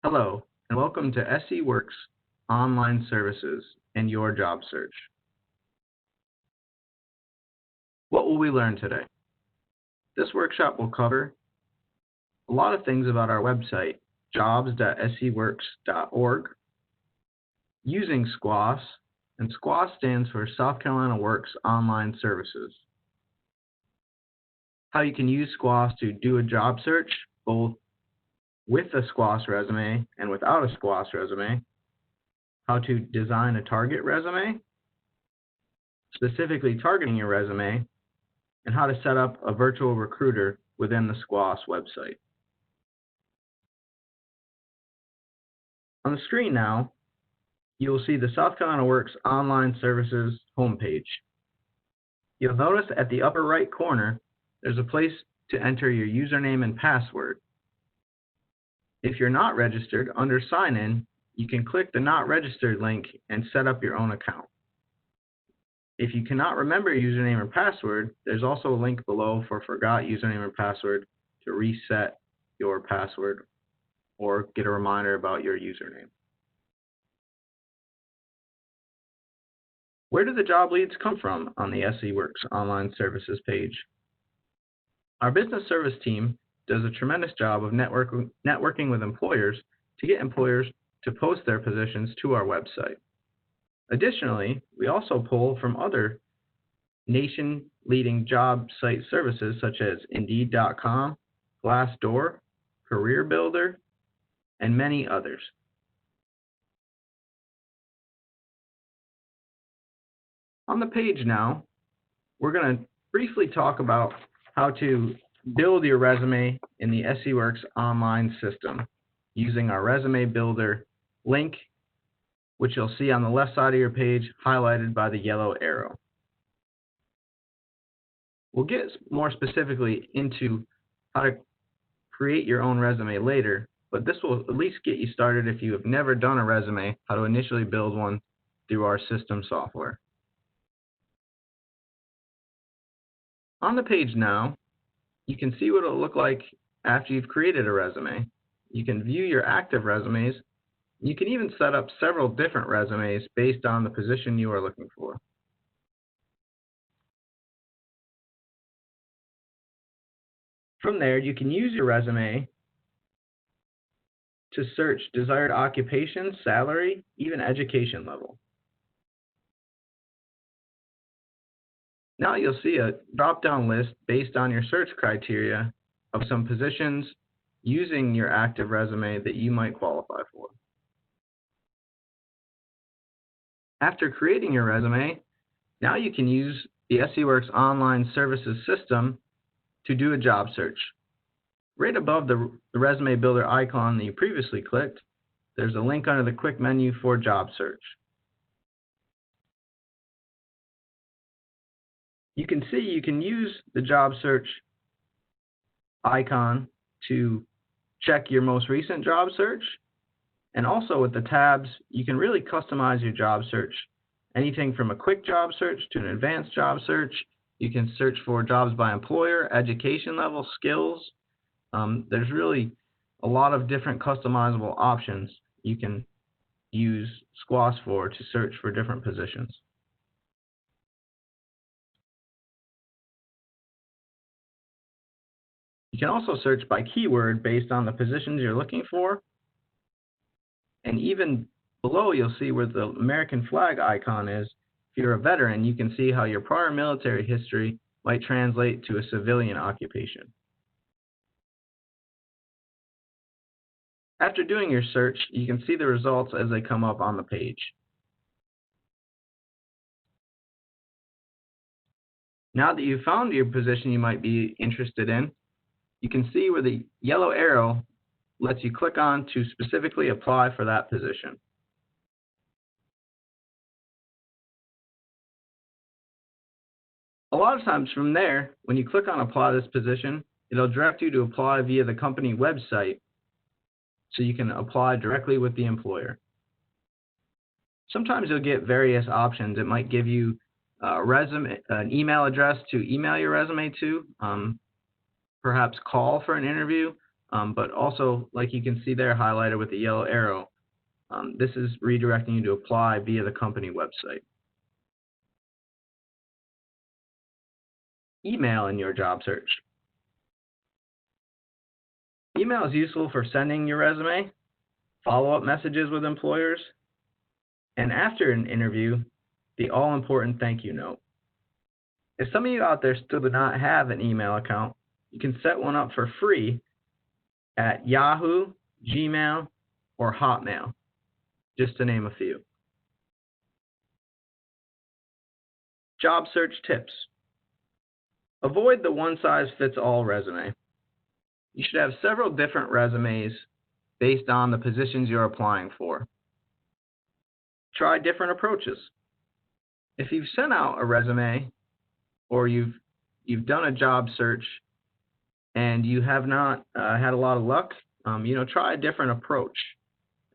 Hello, and welcome to SC Works Online Services and Your Job Search. What will we learn today? This workshop will cover a lot of things about our website, jobs.scworks.org, using SCWOS, and SCWOS stands for South Carolina Works Online Services. How you can use SCWOS to do a job search, both with a SCWOS resume and without a SCWOS resume. How to design a target resume, specifically targeting your resume, and how to set up a virtual recruiter within the SCWOS website. On the screen now, you will see the South Carolina Works Online Services homepage. You'll notice at the upper right corner, there's a place to enter your username and password. If you're not registered, under Sign In, you can click the Not Registered link and set up your own account. If you cannot remember your username or password, there's also a link below for Forgot Username or Password to reset your password or get a reminder about your username. Where do the job leads come from on the SC Works Online Services page? Our business service team does a tremendous job of networking with employers to get employers to post their positions to our website. Additionally, we also pull from other nation-leading job site services such as Indeed.com, Glassdoor, Career Builder, and many others. On the page now, we're going to briefly talk about how to build your resume in the SC Works online system using our Resume Builder link, which you'll see on the left side of your page highlighted by the yellow arrow. We'll get more specifically into how to create your own resume later, but this will at least get you started if you have never done a resume, how to initially build one through our system software. On the page now, you can see what it'll look like after you've created a resume. You can view your active resumes. You can even set up several different resumes based on the position you are looking for. From there, you can use your resume to search desired occupation, salary, even education level. Now you'll see a drop-down list based on your search criteria of some positions using your active resume that you might qualify for. After creating your resume, now you can use the SC Works Online Services system to do a job search. Right above the Resume Builder icon that you previously clicked, there's a link under the quick menu for job search. You can see you can use the job search icon to check your most recent job search, and also with the tabs you can really customize your job search. Anything from a quick job search to an advanced job search. You can search for jobs by employer, education level, skills. There's really a lot of different customizable options you can use SCWOS for to search for different positions. You can also search by keyword based on the positions you're looking for. And even below, you'll see where the American flag icon is. If you're a veteran, you can see how your prior military history might translate to a civilian occupation. After doing your search, you can see the results as they come up on the page. Now that you've found your position you might be interested in, you can see where the yellow arrow lets you click on to specifically apply for that position. A lot of times from there, when you click on apply this position, it'll direct you to apply via the company website so you can apply directly with the employer. Sometimes you'll get various options. It might give you an email address to email your resume to, perhaps call for an interview, but also, like you can see there highlighted with the yellow arrow, this is redirecting you to apply via the company website. Email in your job search. Email is useful for sending your resume, follow-up messages with employers, and after an interview, the all-important thank you note. If some of you out there still do not have an email account, you can set one up for free at Yahoo, Gmail, or Hotmail, just to name a few. Job search tips. Avoid the one-size-fits-all resume. You should have several different resumes based on the positions you're applying for. Try different approaches. If you've sent out a resume or you've done a job search and you have not had a lot of luck, try a different approach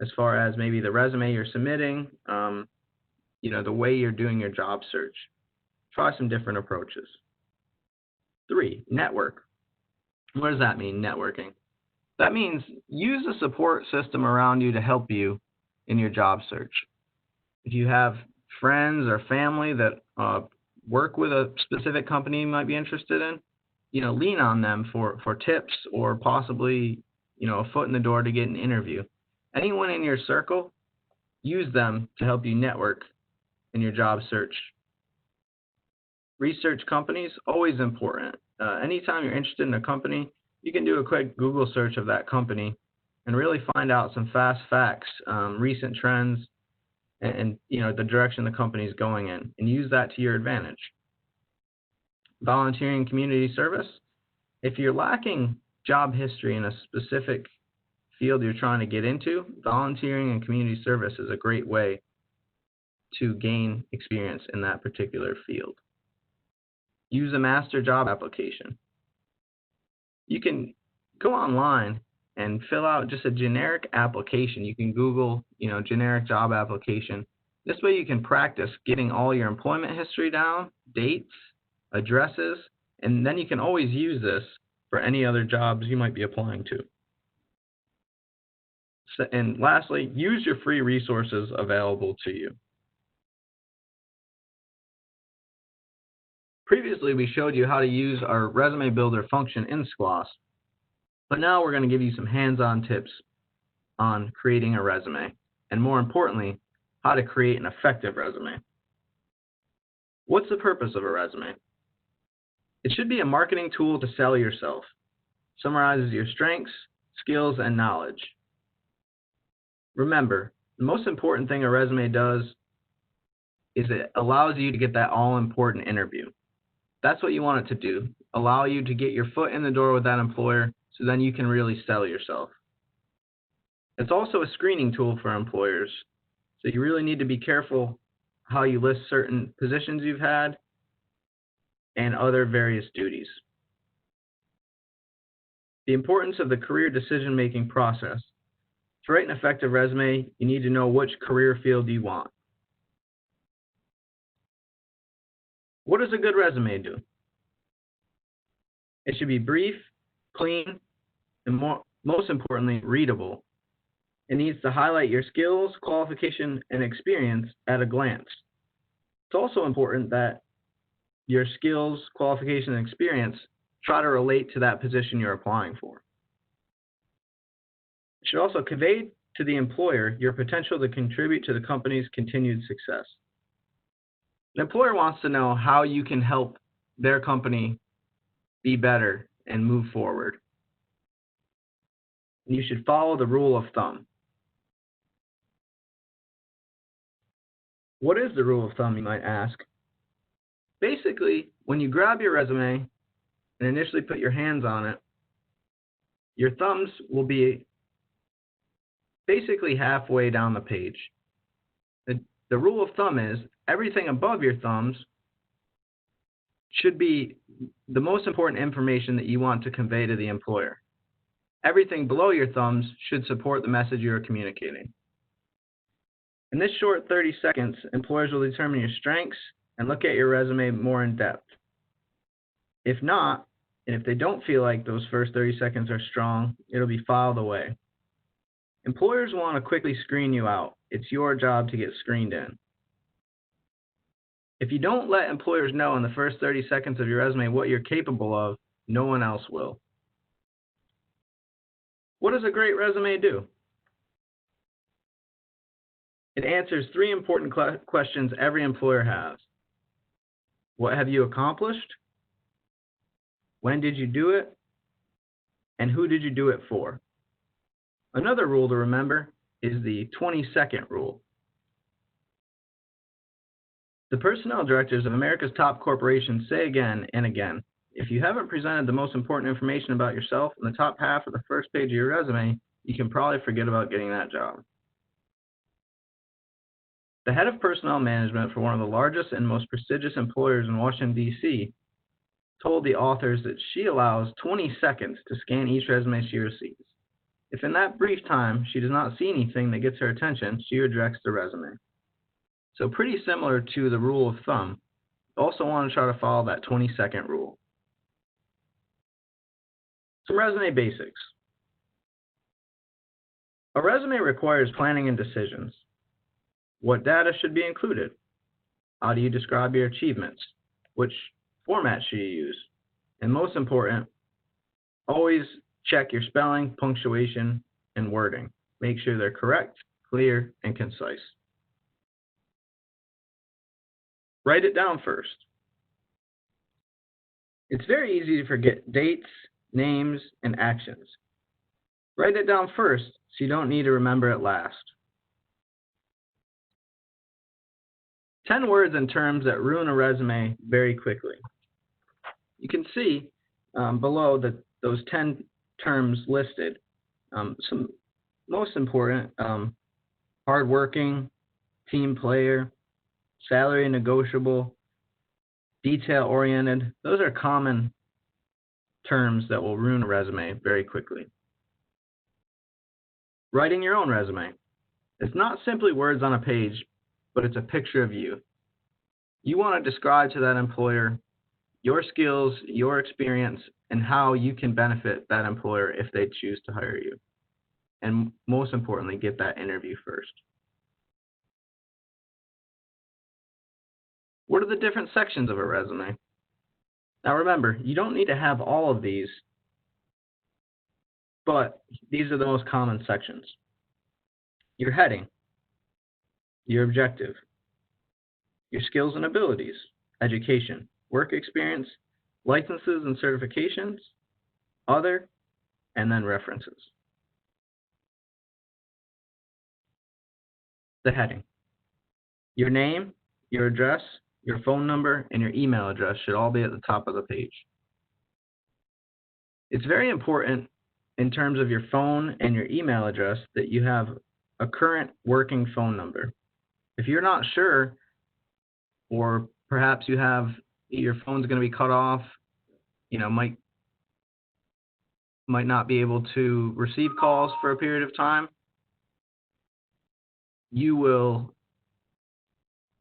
as far as maybe the resume you're submitting, the way you're doing your job search. Try some different approaches. 3, network. What does that mean, networking? That means use a support system around you to help you in your job search. If you have friends or family that work with a specific company you might be interested in, lean on them for tips or possibly, a foot in the door to get an interview. Anyone in your circle, use them to help you network in your job search. Research companies, always important. Anytime you're interested in a company, you can do a quick Google search of that company and really find out some fast facts, recent trends, and the direction the company is going in, and use that to your advantage. Volunteering community service. If you're lacking job history in a specific field you're trying to get into, volunteering and community service is a great way to gain experience in that particular field. Use a master job application. You can go online and fill out just a generic application. You can Google, generic job application. This way you can practice getting all your employment history down, dates, addresses, and then you can always use this for any other jobs you might be applying to. And lastly, use your free resources available to you. Previously, we showed you how to use our resume builder function in SCLOSS, but now we're going to give you some hands-on tips on creating a resume, and more importantly, how to create an effective resume. What's the purpose of a resume? It should be a marketing tool to sell yourself. Summarizes your strengths, skills, and knowledge. Remember, the most important thing a resume does is it allows you to get that all-important interview. That's what you want it to do, allow you to get your foot in the door with that employer so then you can really sell yourself. It's also a screening tool for employers, so you really need to be careful how you list certain positions you've had and other various duties. The importance of the career decision-making process. To write an effective resume, you need to know which career field you want. What does a good resume do? It should be brief, clean, and most importantly, readable. It needs to highlight your skills, qualification, and experience at a glance. It's also important that your skills, qualification, and experience try to relate to that position you're applying for. It should also convey to the employer your potential to contribute to the company's continued success. An employer wants to know how you can help their company be better and move forward. And you should follow the rule of thumb. What is the rule of thumb, you might ask? Basically, when you grab your resume and initially put your hands on it, your thumbs will be basically halfway down the page. The rule of thumb is everything above your thumbs should be the most important information that you want to convey to the employer. Everything below your thumbs should support the message you are communicating. In this short 30 seconds, employers will determine your strengths and look at your resume more in depth. If not, And if they don't feel like those first 30 seconds are strong, it'll be filed away. Employers want to quickly screen you out. It's your job to get screened in. If you don't let employers know in the first 30 seconds of your resume what you're capable of, no one else will. What does a great resume do? It answers 3 important questions every employer has. What have you accomplished? When did you do it? And who did you do it for? Another rule to remember is the 20-second rule. The personnel directors of America's top corporations say again and again, if you haven't presented the most important information about yourself in the top half of the first page of your resume, you can probably forget about getting that job. The head of personnel management for one of the largest and most prestigious employers in Washington, D.C., told the authors that she allows 20 seconds to scan each resume she receives. If in that brief time she does not see anything that gets her attention, she rejects the resume. So pretty similar to the rule of thumb, you also want to try to follow that 20-second rule. Some resume basics. A resume requires planning and decisions. What data should be included? How do you describe your achievements? Which format should you use? And most important, always check your spelling, punctuation, and wording. Make sure they're correct, clear, and concise. Write it down first. It's very easy to forget dates, names, and actions. Write it down first so you don't need to remember it last. 10 words and terms that ruin a resume very quickly. You can see below that those 10 terms listed. Some most important, hardworking, team player, salary negotiable, detail-oriented. Those are common terms that will ruin a resume very quickly. Writing your own resume. It's not simply words on a page, but it's a picture of you. You want to describe to that employer your skills, your experience, and how you can benefit that employer if they choose to hire you. And most importantly, get that interview first. What are the different sections of a resume? Now remember, you don't need to have all of these, but these are the most common sections. Your heading, your objective, your skills and abilities, education, work experience, licenses and certifications, other, and then references. The heading. Your name, your address, your phone number, and your email address should all be at the top of the page. It's very important in terms of your phone and your email address that you have a current working phone number. If you're not sure, or perhaps you have your phone's going to be cut off, might not be able to receive calls for a period of time, you will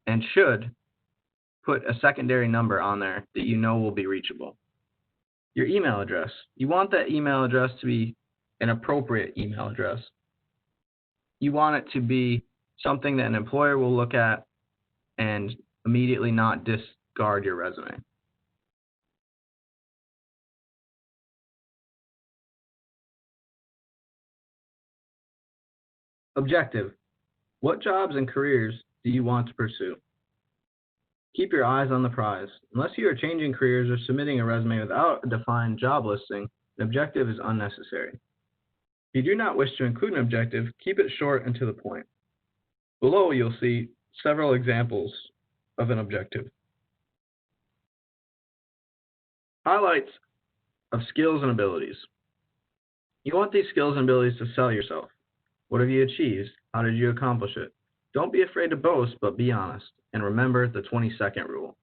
and should put a secondary number on there that you know will be reachable. Your email address. You want that email address to be an appropriate email address. You want it to be something that an employer will look at and immediately not discard your resume. Objective. What jobs and careers do you want to pursue? Keep your eyes on the prize. Unless you are changing careers or submitting a resume without a defined job listing, an objective is unnecessary. If you do not wish to include an objective, keep it short and to the point. Below, you'll see several examples of an objective. Highlights of skills and abilities. You want these skills and abilities to sell yourself. What have you achieved? How did you accomplish it? Don't be afraid to boast, but be honest. And remember the 20-second rule.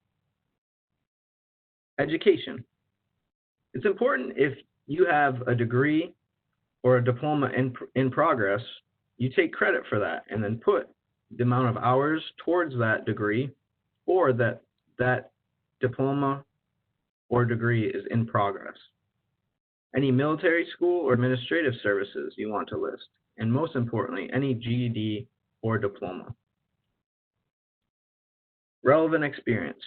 Education. It's important if you have a degree or a diploma in progress, you take credit for that and then put the amount of hours towards that degree or that diploma or degree is in progress. Any military school or administrative services you want to list, and most importantly, any GED or diploma. Relevant experience.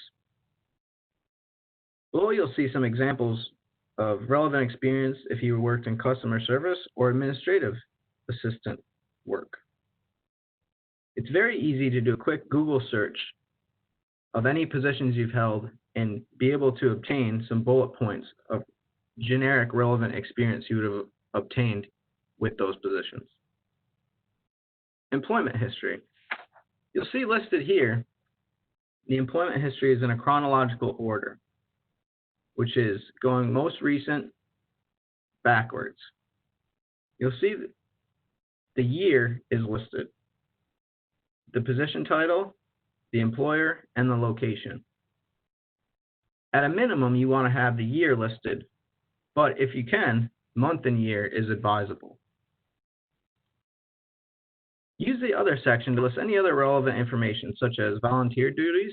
Below you'll see some examples of relevant experience if you worked in customer service or administrative assistant work. It's very easy to do a quick Google search of any positions you've held and be able to obtain some bullet points of generic relevant experience you would have obtained with those positions. Employment history. You'll see listed here, the employment history is in a chronological order, which is going most recent backwards. You'll see that the year is listed, the position title, the employer, and the location. At a minimum, you want to have the year listed, but if you can, month and year is advisable. Use the other section to list any other relevant information, such as volunteer duties,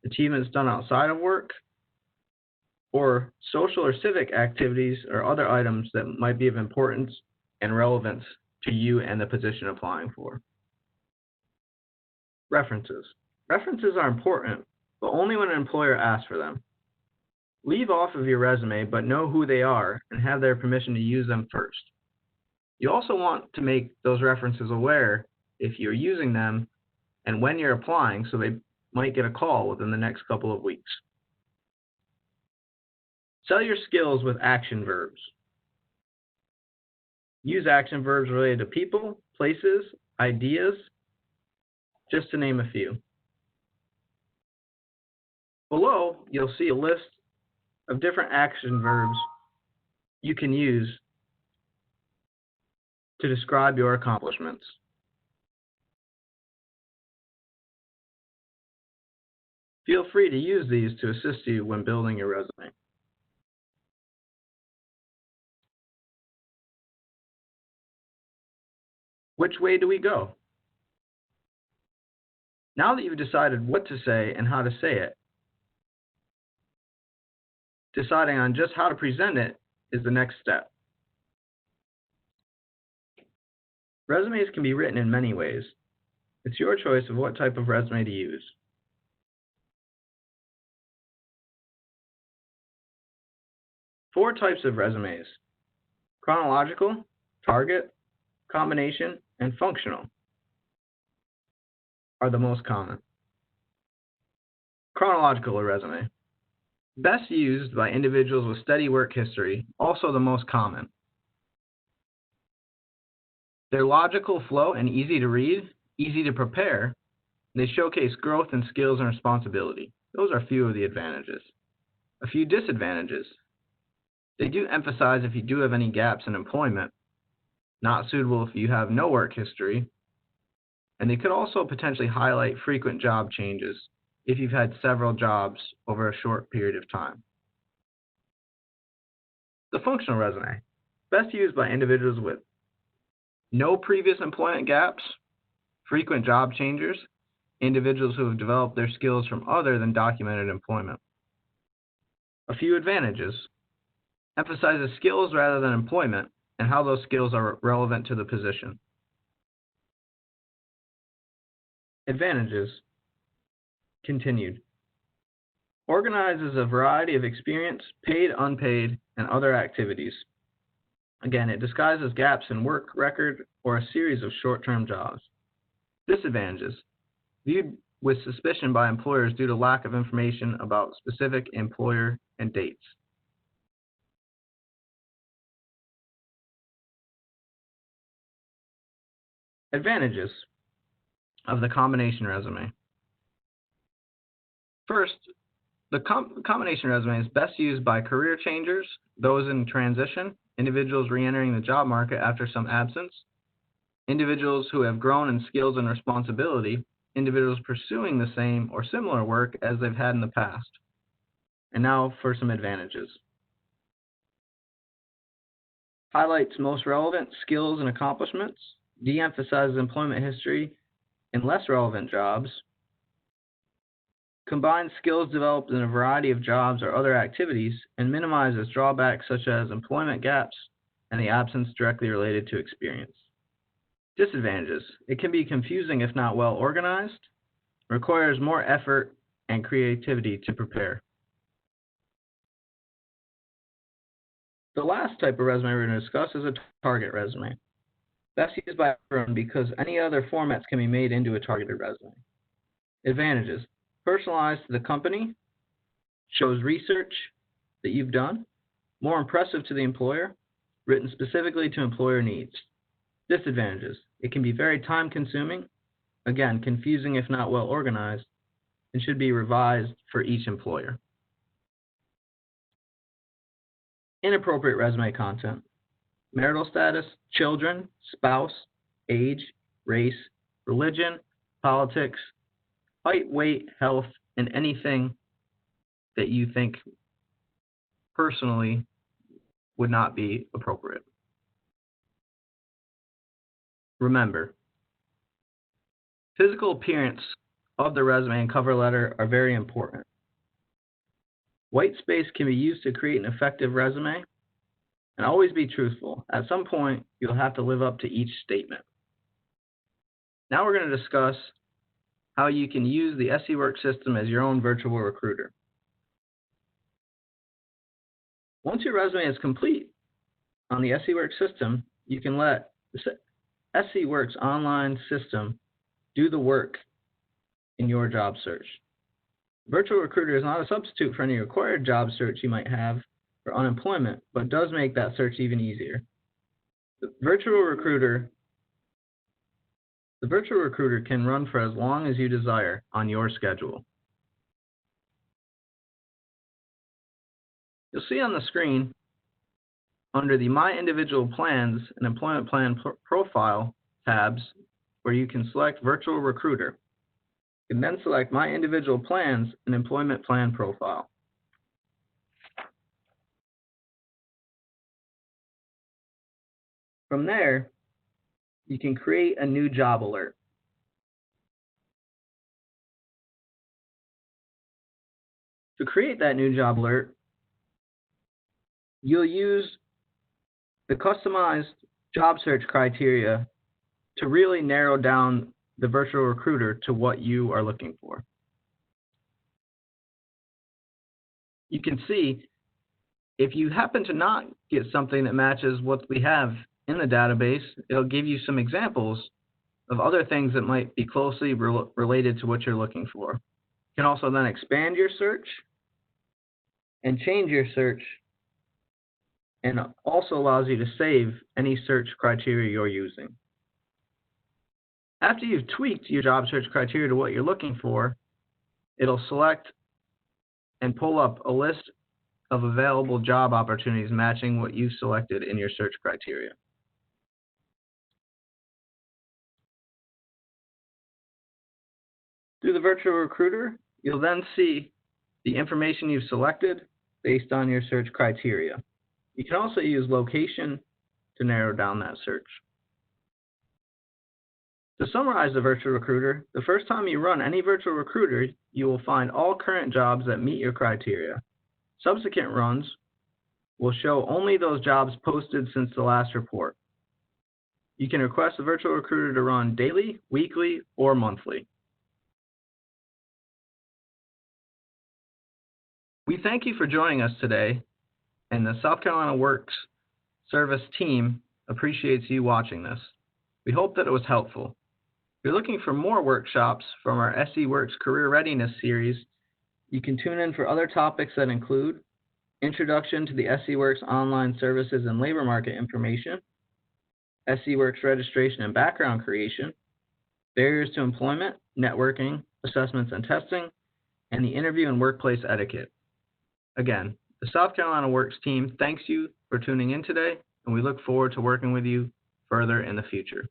achievements done outside of work, or social or civic activities or other items that might be of importance and relevance to you and the position applying for. References. References are important, but only when an employer asks for them. Leave off of your resume, but know who they are and have their permission to use them first. You also want to make those references aware if you're using them and when you're applying, so they might get a call within the next couple of weeks. Sell your skills with action verbs. Use action verbs related to people, places, ideas, just to name a few. Below, you'll see a list of different action verbs you can use to describe your accomplishments. Feel free to use these to assist you when building your resume. Which way do we go? Now that you've decided what to say and how to say it, deciding on just how to present it is the next step. Resumes can be written in many ways. It's your choice of what type of resume to use. Four types of resumes: chronological, target, combination, and functional are the most common. Chronological resume. Best used by individuals with steady work history, also the most common. They're logical flow and easy to read, easy to prepare. They showcase growth in skills and responsibility. Those are a few of the advantages. A few disadvantages. They do emphasize if you do have any gaps in employment, not suitable if you have no work history, and they could also potentially highlight frequent job changes if you've had several jobs over a short period of time. The functional resume, best used by individuals with no previous employment gaps, frequent job changes, individuals who have developed their skills from other than documented employment. A few advantages. Emphasizes skills rather than employment and how those skills are relevant to the position. Advantages. Continued. Organizes a variety of experience, paid, unpaid, and other activities. Again, it disguises gaps in work record or a series of short-term jobs. Disadvantages. Viewed with suspicion by employers due to lack of information about specific employer and dates. Advantages of the combination resume. First, the combination resume is best used by career changers, those in transition, individuals re-entering the job market after some absence, individuals who have grown in skills and responsibility, individuals pursuing the same or similar work as they've had in the past. And now for some advantages. Highlights most relevant skills and accomplishments, de-emphasizes employment history in less relevant jobs, combines skills developed in a variety of jobs or other activities, and minimizes drawbacks such as employment gaps and the absence directly related to experience. Disadvantages. It can be confusing if not well organized, requires more effort and creativity to prepare. The last type of resume we're going to discuss is a target resume. Best used by everyone because any other formats can be made into a targeted resume. Advantages. Personalized to the company, shows research that you've done, more impressive to the employer, written specifically to employer needs. Disadvantages. It can be very time consuming, again, confusing if not well organized, and should be revised for each employer. Inappropriate resume content. Marital status, children, spouse, age, race, religion, politics, height, weight, health, and anything that you think personally would not be appropriate. Remember, physical appearance of the resume and cover letter are very important. White space can be used to create an effective resume, and always be truthful. At some point, you'll have to live up to each statement. Now we're going to discuss how you can use the SC Works system as your own virtual recruiter. Once your resume is complete on the SC Works system, you can let the SC Works online system do the work in your job search. Virtual Recruiter is not a substitute for any required job search you might have for unemployment, but does make that search even easier. The virtual recruiter can run for as long as you desire on your schedule. You'll see on the screen, under the My Individual Plans and Employment Plan Profile tabs, where you can select Virtual Recruiter. You can then select My Individual Plans and Employment Plan Profile. From there, you can create a new job alert. To create that new job alert, you'll use the customized job search criteria to really narrow down the virtual recruiter to what you are looking for. You can see if you happen to not get something that matches what we have in the database, it'll give you some examples of other things that might be closely related to what you're looking for. You can also then expand your search and change your search, and also allows you to save any search criteria you're using. After you've tweaked your job search criteria to what you're looking for, it'll select and pull up a list of available job opportunities matching what you've selected in your search criteria. Through the virtual recruiter, you'll then see the information you've selected based on your search criteria. You can also use location to narrow down that search. To summarize the virtual recruiter, the first time you run any virtual recruiter, you will find all current jobs that meet your criteria. Subsequent runs will show only those jobs posted since the last report. You can request the virtual recruiter to run daily, weekly, or monthly. We thank you for joining us today, and the South Carolina Works Service team appreciates you watching this. We hope that it was helpful. If you're looking for more workshops from our SC Works Career Readiness series, you can tune in for other topics that include Introduction to the SC Works Online Services and Labor Market Information, SC Works Registration and Background Creation, Barriers to Employment, Networking, Assessments and Testing, and the Interview and Workplace Etiquette. Again, the South Carolina Works team thanks you for tuning in today, and we look forward to working with you further in the future.